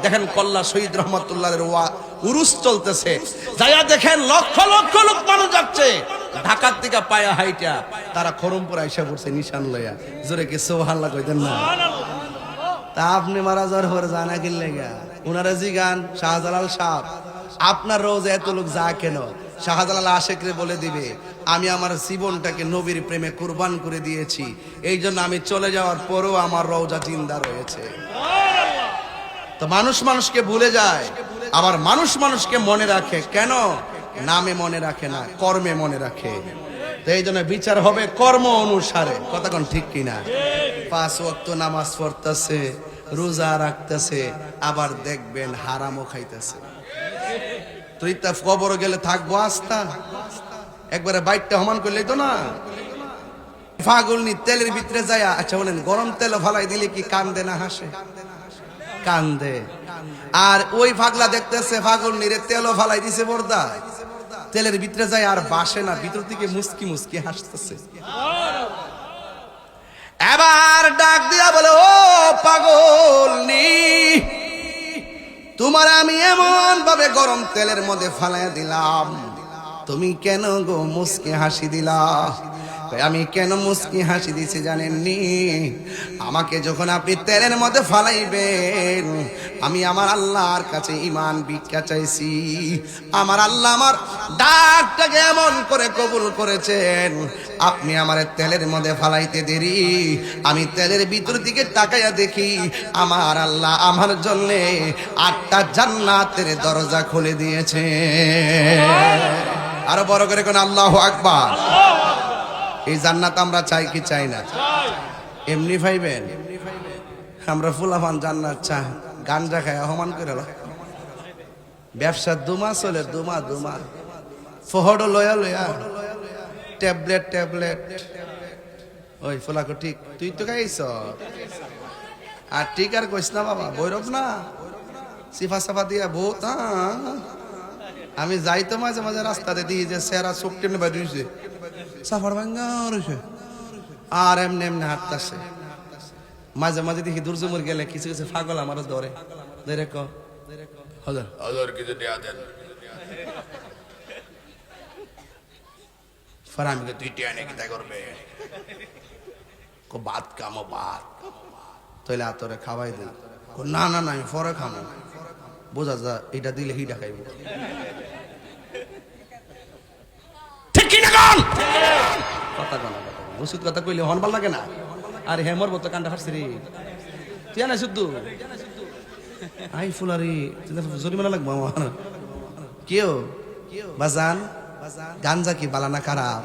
দেখেন কল্লা শহীদ রহমাতুল্লাহের উরুস চলতেছে, যাইয়া দেখেন লক্ষ লক্ষ লোক মানুষ যাচ্ছে ঢাকার থেকে পায়া হাইটা, তারা খরমপুর আইসা পড়ছে নিশান লইয়া। জোরে কি সুবহানাল্লাহ কইতেন না? তা আপনি মারা যাওয়ার পরে জানা কি লেগা উনারা জি গান শাহজালাল সাহেব আপনার রোজ এত লোক যা কেন? শাহজালাল আশেকরে বলে দিবে আমি আমার জীবনটাকে নবীর প্রেমে কুরবান করে দিয়েছি, এই জন্য আমি চলে যাওয়ার পরও আমার রওজা জিন্দা রয়েছে। তো মানুষ মানুষকে ভুলে যায়, আবার মানুষ মানুষকে মনে রাখে। কেন? নামে মনে রাখে না, কর্মে মনে রাখে। তো এই জন্য বিচার হবে কর্ম অনুসারে। কথা কোন ঠিক কিনা? 5 ওয়াক্ত নামাজ পড়তেছে, রোজা রাখতেছে, আবার দেখবেন হারামও খাইতেছে। তুই তা কবর গেলে থাকবো আস্তা, একবারে বাইকটা হমান করলে তো না। ফাগুলনি তেলের ভিতরে যায়, আচ্ছা বলেন গরম তেল ফালাই দিলে কি কান্দে না হাসে? কান্দে। আর ওই ফাগলা দেখতেছে ফাগুলনিরে তেলও ফালাই দিছে বর্দা, তেলের ভিতরে যায় আর বাসে না, ভিতর থেকে মুস্কি মুস্কি হাসতেছে। এবার ডাক দিয়া বলে, ও পাগলনি, তোমার আমি এমন ভাবে গরম তেলের মধ্যে ফালাইয়া দিলাম, তুমি কেন গো মুস্কি হাসি দিলা? আমি কেন মুস্কি হাসি দিছি জানেননি? আমাকে যখন আপনি তেলের মধ্যে ফালাইবেন, আমি আমার আল্লাহর কাছে ঈমান ভিক্ষা চাইছি। আমার আল্লাহ আমার ডাকটাকে এমন করে কবুল করেছেন, আপনি আমার তেলের মধ্যে ফালাইতে দেরি, আমি তেলের ভিতর দিকে তাকাইয়া দেখি আমার আল্লাহ আমার জন্য 8টা জান্নাতের দরজা খুলে দিয়েছে। আরো বড় করে কোন আল্লাহু আকবার। এই জান্নাত আমরা চাই কি চাই না? এমনি পাইবেন? আমরা ফুলাফান জান্নাত চাই, গাঞ্জা খায় অপমান করে ব্যবসা দুমা চলে, দুমা দুমা ফহড় লয়া লয়া ট্যাবলেট ট্যাবলেট। ওই ফুলাকো ঠিক, তুই তো খাইছ আর ঠিক আর কইস না বাবা, বৈরব না সিফা সাফা দিয়া বহুত। আমি যাই তো মাঝে মাঝে রাস্তাতে দিই যে সেরা চোখ টেনে বাড়িছে সাফার ভাঙ্গা রয়েছে, আর এমনি এমনি হাঁটতেছে। মাঝে মাঝে দেখি দুর্জমুর গেলে কিছু কিছু পাগল আমার ধরে ধরে ক হাজার হাজার কিছু দেয়া দেন, ফারামিকে তুই টিয়া নাকি তাই করবে ভাত কামো ভাত তাইলে আতরে খাওয়াই দেন। না না না আমি পরে খামো, বোঝা যা এটা দিলে হিটা খাইব। কথা কনা কথা ওষুধ কথা কইলে হন ভাল লাগে না। আর হেমর মতো কান্ডা ফাটছে রে, তুই না শুদ্ধ আই ফুলারি জরিমানা লাগবো আমার। কেউ বাজান গাঞ্জা কি বালানা খারাপ?